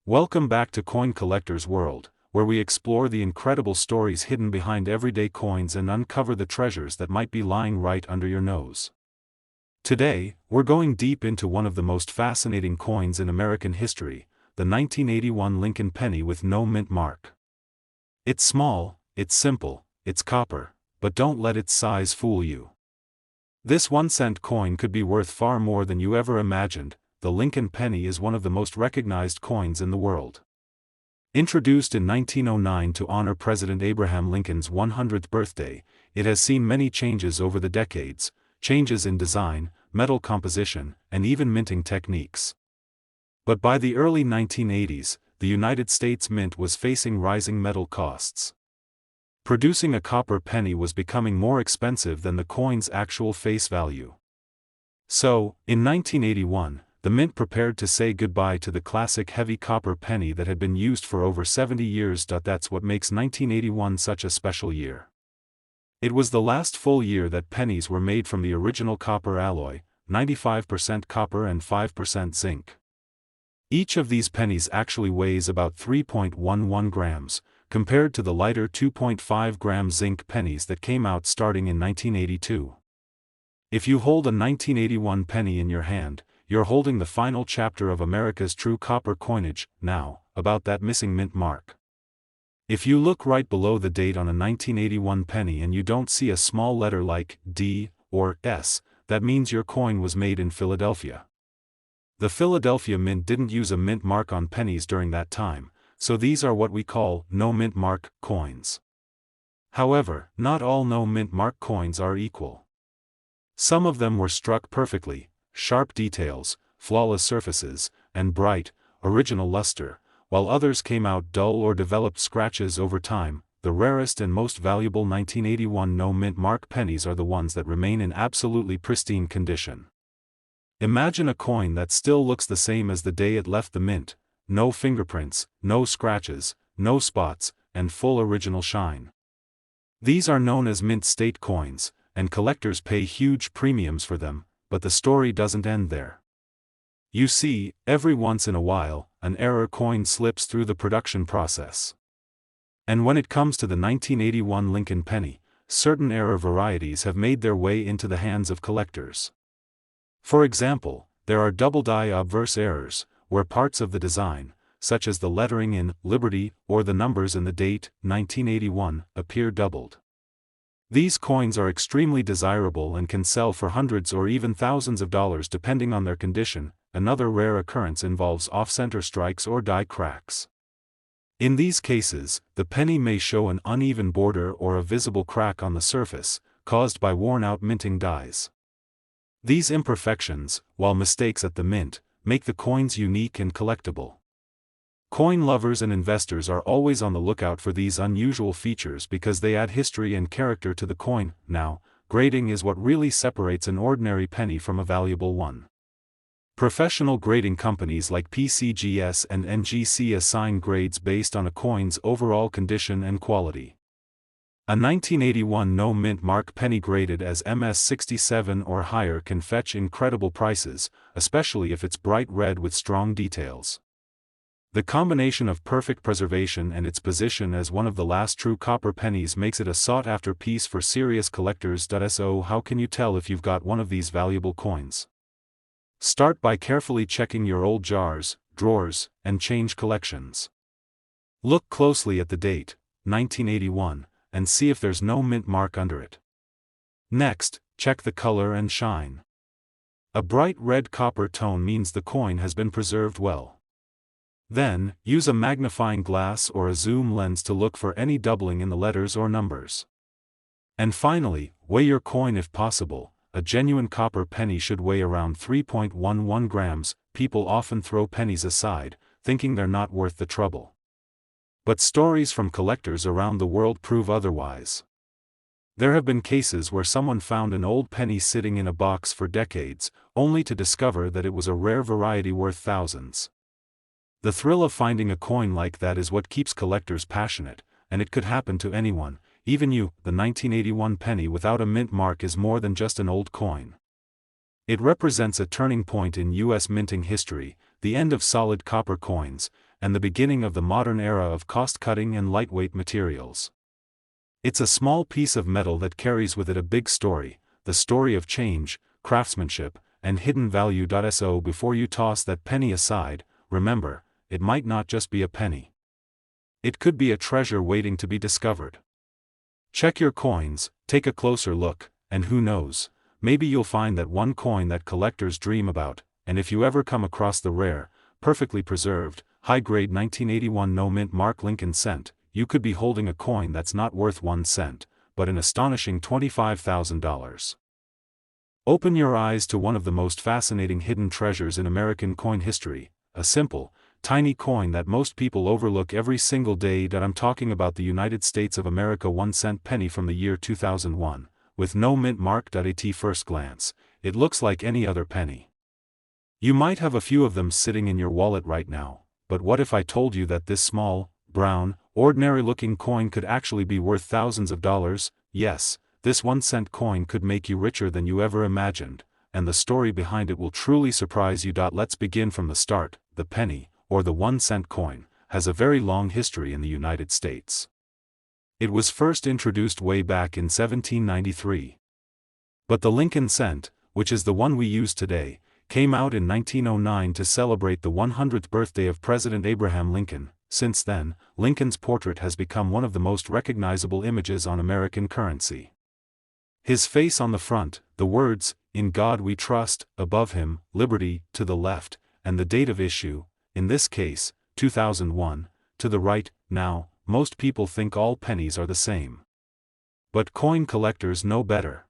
Welcome back to Coin Collector's World, where we explore the incredible stories hidden behind everyday coins and uncover the treasures that might be lying right under your nose. Today, we're going deep into one of the most fascinating coins in American history, the 1981 Lincoln penny with no mint mark. It's small, it's simple, it's copper, but don't let its size fool you. This 1-cent coin could be worth far more than you ever imagined. The Lincoln penny is one of the most recognized coins in the world. Introduced in 1909 to honor President Abraham Lincoln's 100th birthday, it has seen many changes over the decades, changes in design, metal composition, and even minting techniques. But by the early 1980s, the United States Mint was facing rising metal costs. Producing a copper penny was becoming more expensive than the coin's actual face value. So, in 1981, the Mint prepared to say goodbye to the classic heavy copper penny that had been used for over 70 years. That's what makes 1981 such a special year. It was the last full year that pennies were made from the original copper alloy, 95% copper and 5% zinc. Each of these pennies actually weighs about 3.11 grams, compared to the lighter 2.5-gram zinc pennies that came out starting in 1982. If you hold a 1981 penny in your hand, you're holding the final chapter of America's true copper coinage. Now, about that missing mint mark. If you look right below the date on a 1981 penny and you don't see a small letter like D or S, that means your coin was made in Philadelphia. The Philadelphia Mint didn't use a mint mark on pennies during that time, so these are what we call no mint mark coins. However, not all no mint mark coins are equal. Some of them were struck perfectly, sharp details, flawless surfaces, and bright, original luster, while others came out dull or developed scratches over time. The rarest and most valuable 1981 no mint mark pennies are the ones that remain in absolutely pristine condition. Imagine a coin that still looks the same as the day it left the mint, no fingerprints, no scratches, no spots, and full original shine. These are known as mint state coins, and collectors pay huge premiums for them. But the story doesn't end there. You see, every once in a while, an error coin slips through the production process. And when it comes to the 1981 Lincoln penny, certain error varieties have made their way into the hands of collectors. For example, there are double-die obverse errors, where parts of the design, such as the lettering in Liberty or the numbers in the date 1981, appear doubled. These coins are extremely desirable and can sell for hundreds or even thousands of dollars depending on their condition. Another rare occurrence involves off-center strikes or die cracks. In these cases, the penny may show an uneven border or a visible crack on the surface, caused by worn-out minting dies. These imperfections, while mistakes at the mint, make the coins unique and collectible. Coin lovers and investors are always on the lookout for these unusual features because they add history and character to the coin. Now, grading is what really separates an ordinary penny from a valuable one. Professional grading companies like PCGS and NGC assign grades based on a coin's overall condition and quality. A 1981 no mint mark penny graded as MS67 or higher can fetch incredible prices, especially if it's bright red with strong details. The combination of perfect preservation and its position as one of the last true copper pennies makes it a sought-after piece for serious collectors. So how can you tell if you've got one of these valuable coins? Start by carefully checking your old jars, drawers, and change collections. Look closely at the date, 1981, and see if there's no mint mark under it. Next, check the color and shine. A bright red copper tone means the coin has been preserved well. Then, use a magnifying glass or a zoom lens to look for any doubling in the letters or numbers. And finally, weigh your coin if possible. A genuine copper penny should weigh around 3.11 grams. People often throw pennies aside, thinking they're not worth the trouble. But stories from collectors around the world prove otherwise. There have been cases where someone found an old penny sitting in a box for decades, only to discover that it was a rare variety worth thousands. The thrill of finding a coin like that is what keeps collectors passionate, and it could happen to anyone, even you. The 1981 penny without a mint mark is more than just an old coin. It represents a turning point in U.S. minting history, the end of solid copper coins, and the beginning of the modern era of cost-cutting and lightweight materials. It's a small piece of metal that carries with it a big story, the story of change, craftsmanship, and hidden value. So before you toss that penny aside, remember, it might not just be a penny. It could be a treasure waiting to be discovered. Check your coins, take a closer look, and who knows, maybe you'll find that one coin that collectors dream about. And if you ever come across the rare, perfectly preserved, high-grade 1981 no-mint mark Lincoln cent, you could be holding a coin that's not worth 1 cent, but an astonishing $25,000. Open your eyes to one of the most fascinating hidden treasures in American coin history, a simple, tiny coin that most people overlook every single day. I'm talking about the United States of America 1-cent penny from the year 2001, with no mint mark. At first glance, it looks like any other penny. You might have a few of them sitting in your wallet right now, but what if I told you that this small, brown, ordinary-looking coin could actually be worth thousands of dollars? Yes, this 1-cent coin could make you richer than you ever imagined, and the story behind it will truly surprise you. Let's begin from the start. The penny, or the 1-cent coin, has a very long history in the United States. It was first introduced way back in 1793. But the Lincoln cent, which is the one we use today, came out in 1909 to celebrate the 100th birthday of President Abraham Lincoln. Since then, Lincoln's portrait has become one of the most recognizable images on American currency. His face on the front, the words, "In God We Trust," above him, "Liberty," to the left, and the date of issue, in this case, 2001, to the right. Now, most people think all pennies are the same. But coin collectors know better.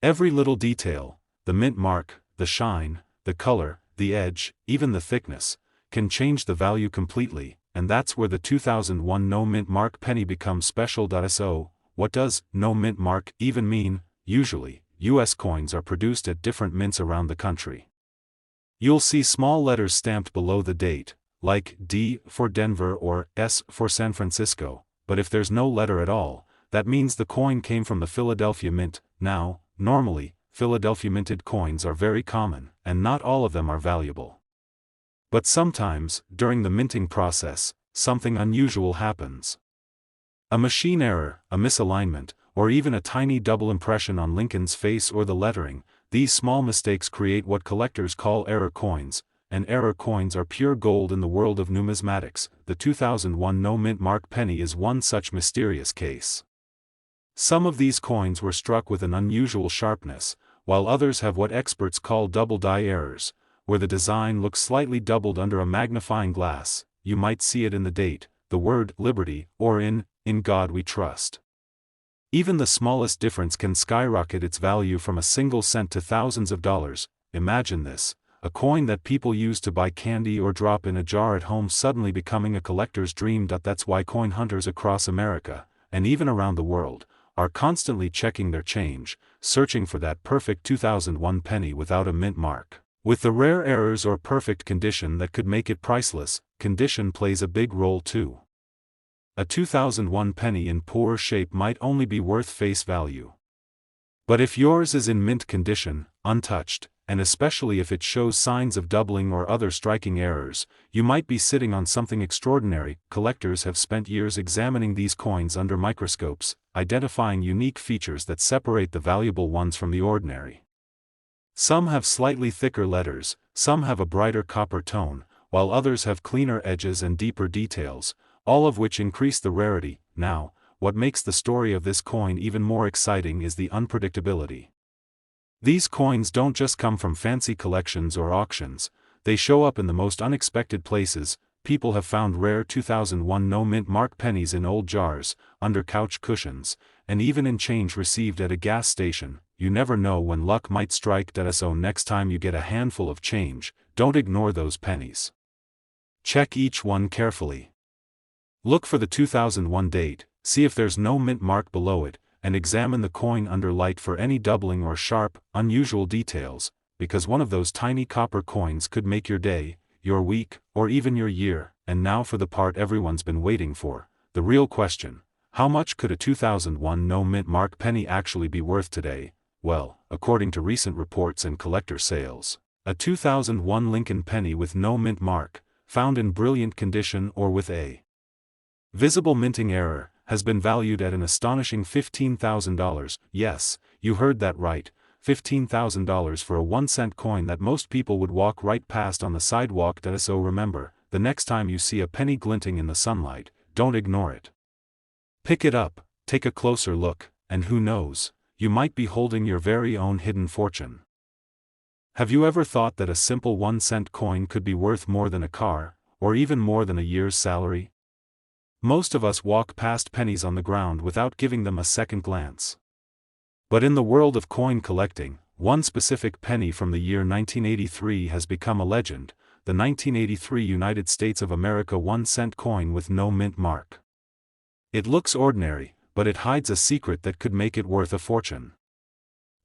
Every little detail, the mint mark, the shine, the color, the edge, even the thickness, can change the value completely, and that's where the 2001 no mint mark penny becomes special. So, what does no mint mark even mean? Usually, U.S. coins are produced at different mints around the country. You'll see small letters stamped below the date, like D for Denver or S for San Francisco, but if there's no letter at all, that means the coin came from the Philadelphia Mint. Now, normally, Philadelphia minted coins are very common, and not all of them are valuable. But sometimes, during the minting process, something unusual happens. A machine error, a misalignment, or even a tiny double impression on Lincoln's face or the lettering. These small mistakes create what collectors call error coins, and error coins are pure gold in the world of numismatics. The 2001 no mint mark penny is one such mysterious case. Some of these coins were struck with an unusual sharpness, while others have what experts call double die errors, where the design looks slightly doubled under a magnifying glass. You might see it in the date, the word "Liberty," or in God We Trust. Even the smallest difference can skyrocket its value from a single cent to thousands of dollars. Imagine this, a coin that people use to buy candy or drop in a jar at home suddenly becoming a collector's dream. That's why coin hunters across America, and even around the world, are constantly checking their change, searching for that perfect 2001 penny without a mint mark. With the rare errors or perfect condition that could make it priceless, condition plays a big role too. A 2001 penny in poor shape might only be worth face value. But if yours is in mint condition, untouched, and especially if it shows signs of doubling or other striking errors, you might be sitting on something extraordinary. Collectors have spent years examining these coins under microscopes, identifying unique features that separate the valuable ones from the ordinary. Some have slightly thicker letters, some have a brighter copper tone, while others have cleaner edges and deeper details, all of which increase the rarity. Now, what makes the story of this coin even more exciting is the unpredictability. These coins don't just come from fancy collections or auctions, they show up in the most unexpected places. People have found rare 2001 no mint mark pennies in old jars, under couch cushions, and even in change received at a gas station. You never know when luck might strike. So next time you get a handful of change, don't ignore those pennies. Check each one carefully. Look for the 2001 date, see if there's no mint mark below it, and examine the coin under light for any doubling or sharp, unusual details, because one of those tiny copper coins could make your day, your week, or even your year. And now for the part everyone's been waiting for, the real question: how much could a 2001 no mint mark penny actually be worth today? Well, according to recent reports and collector sales, a 2001 Lincoln penny with no mint mark, found in brilliant condition or with a visible minting error, has been valued at an astonishing $15,000. Yes, you heard that right, $15,000 for a 1-cent coin that most people would walk right past on the sidewalk. So remember, the next time you see a penny glinting in the sunlight, don't ignore it. Pick it up, take a closer look, and who knows, you might be holding your very own hidden fortune. Have you ever thought that a simple 1-cent coin could be worth more than a car, or even more than a year's salary? Most of us walk past pennies on the ground without giving them a second glance. But in the world of coin collecting, one specific penny from the year 1983 has become a legend, the 1983 United States of America 1-cent coin with no mint mark. It looks ordinary, but it hides a secret that could make it worth a fortune.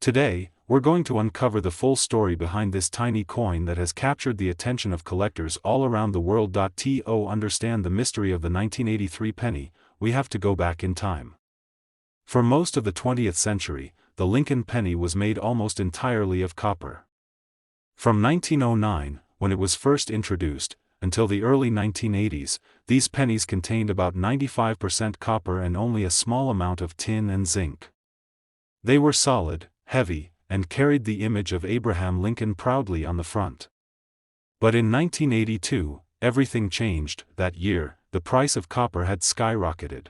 Today, we're going to uncover the full story behind this tiny coin that has captured the attention of collectors all around the world. To understand the mystery of the 1983 penny, we have to go back in time. For most of the 20th century, the Lincoln penny was made almost entirely of copper. From 1909, when it was first introduced, until the early 1980s, these pennies contained about 95% copper and only a small amount of tin and zinc. They were solid, heavy, and carried the image of Abraham Lincoln proudly on the front. But in 1982, everything changed. That year, the price of copper had skyrocketed.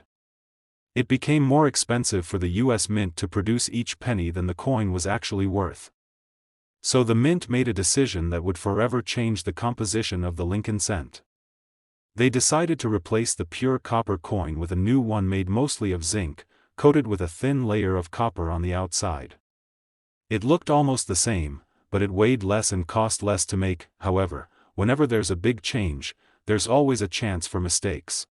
It became more expensive for the U.S. Mint to produce each penny than the coin was actually worth. So the Mint made a decision that would forever change the composition of the Lincoln cent. They decided to replace the pure copper coin with a new one made mostly of zinc, coated with a thin layer of copper on the outside. It looked almost the same, but it weighed less and cost less to make. However, whenever there's a big change, there's always a chance for mistakes.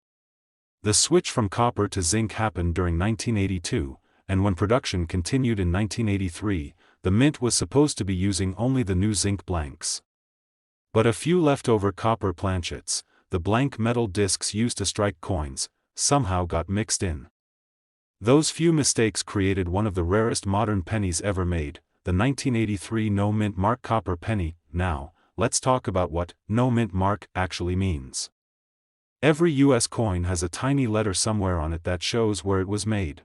The switch from copper to zinc happened during 1982, and when production continued in 1983, the Mint was supposed to be using only the new zinc blanks. But a few leftover copper planchets, the blank metal discs used to strike coins, somehow got mixed in. Those few mistakes created one of the rarest modern pennies ever made, the 1983 no mint mark copper penny. Now, let's talk about what no mint mark actually means. Every US coin has a tiny letter somewhere on it that shows where it was made.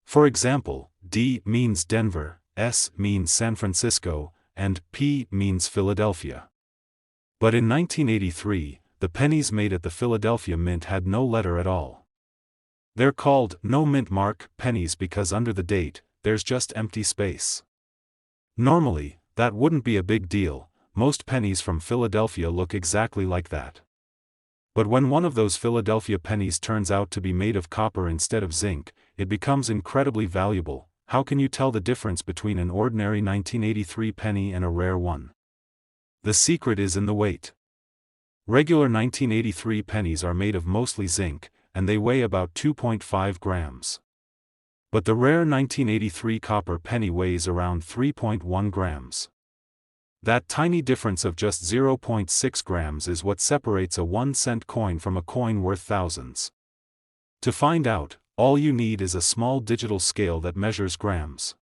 For example, D means Denver, S means San Francisco, and P means Philadelphia. But in 1983, the pennies made at the Philadelphia Mint had no letter at all. They're called no mint mark pennies because under the date, there's just empty space. Normally, that wouldn't be a big deal. Most pennies from Philadelphia look exactly like that. But when one of those Philadelphia pennies turns out to be made of copper instead of zinc, it becomes incredibly valuable. How can you tell the difference between an ordinary 1983 penny and a rare one? The secret is in the weight. Regular 1983 pennies are made of mostly zinc, and they weigh about 2.5 grams. But the rare 1983 copper penny weighs around 3.1 grams. That tiny difference of just 0.6 grams is what separates a 1-cent coin from a coin worth thousands. To find out, all you need is a small digital scale that measures grams.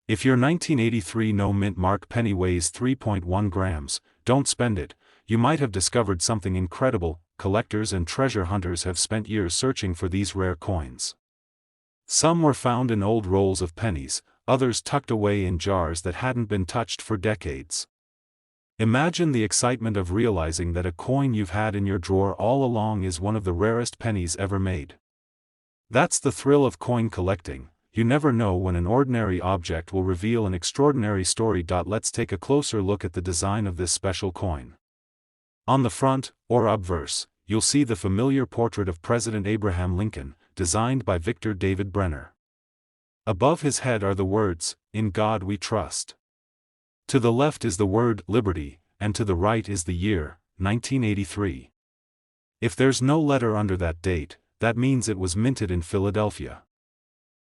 If your 1983 no mint mark penny weighs 3.1 grams, don't spend it. You might have discovered something incredible. Collectors and treasure hunters have spent years searching for these rare coins. Some were found in old rolls of pennies, others tucked away in jars that hadn't been touched for decades. Imagine the excitement of realizing that a coin you've had in your drawer all along is one of the rarest pennies ever made. That's the thrill of coin collecting. You never know when an ordinary object will reveal an extraordinary story. Let's take a closer look at the design of this special coin. On the front, or obverse, you'll see the familiar portrait of President Abraham Lincoln, designed by Victor David Brenner. Above his head are the words, "In God We Trust." To the left is the word "Liberty," and to the right is the year, 1983. If there's no letter under that date, that means it was minted in Philadelphia.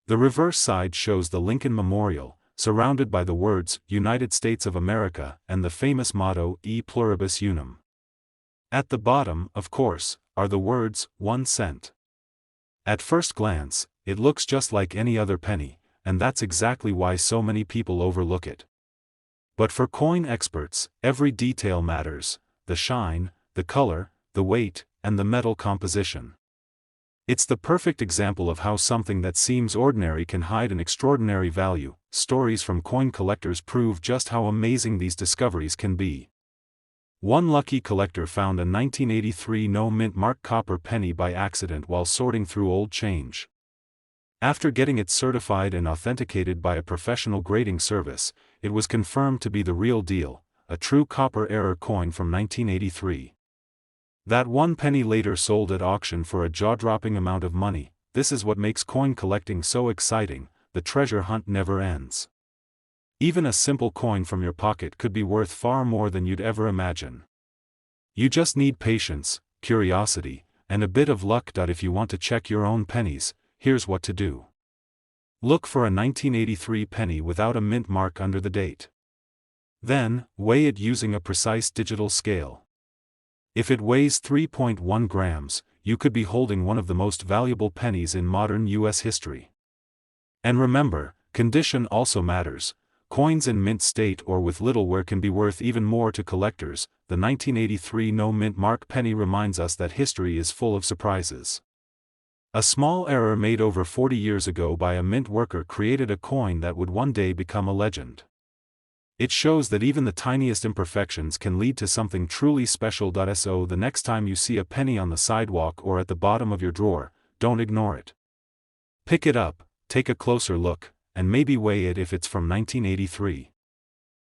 The reverse side shows the Lincoln Memorial, surrounded by the words, United States of America, and the famous motto, E pluribus unum. At the bottom, of course, are the words, 1 cent. At first glance, it looks just like any other penny, and that's exactly why so many people overlook it. But for coin experts, every detail matters: the shine, the color, the weight, and the metal composition. It's the perfect example of how something that seems ordinary can hide an extraordinary value. Stories from coin collectors prove just how amazing these discoveries can be. One lucky collector found a 1983 no-mint mark copper penny by accident while sorting through old change. After getting it certified and authenticated by a professional grading service, it was confirmed to be the real deal, a true copper-era coin from 1983. That one penny later sold at auction for a jaw-dropping amount of money. This is what makes coin collecting so exciting. The treasure hunt never ends. Even a simple coin from your pocket could be worth far more than you'd ever imagine. You just need patience, curiosity, and a bit of luck. If you want to check your own pennies, here's what to do. Look for a 1983 penny without a mint mark under the date. Then, weigh it using a precise digital scale. If it weighs 3.1 grams, you could be holding one of the most valuable pennies in modern U.S. history. And remember, condition also matters. Coins in mint state or with little wear can be worth even more to collectors. The 1983 no-mint mark penny reminds us that history is full of surprises. A small error made over 40 years ago by a mint worker created a coin that would one day become a legend. It shows that even the tiniest imperfections can lead to something truly special. So the next time you see a penny on the sidewalk or at the bottom of your drawer, don't ignore it. Pick it up, take a closer look, and maybe weigh it if it's from 1983.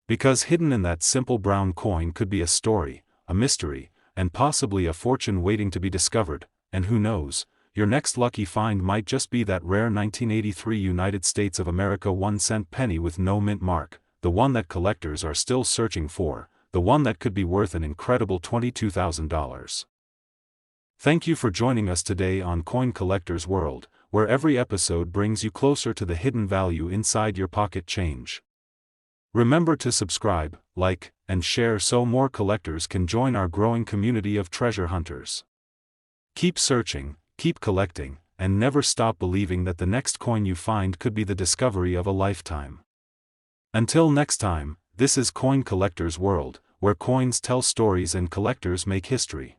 Because hidden in that simple brown coin could be a story, a mystery, and possibly a fortune waiting to be discovered. And who knows, your next lucky find might just be that rare 1983 United States of America 1-cent penny with no mint mark. The one that collectors are still searching for, the one that could be worth an incredible $22,000. Thank you for joining us today on Coin Collector's World, where every episode brings you closer to the hidden value inside your pocket change. Remember to subscribe, like, and share so more collectors can join our growing community of treasure hunters. Keep searching, keep collecting, and never stop believing that the next coin you find could be the discovery of a lifetime. Until next time, this is Coin Collector's World, where coins tell stories and collectors make history.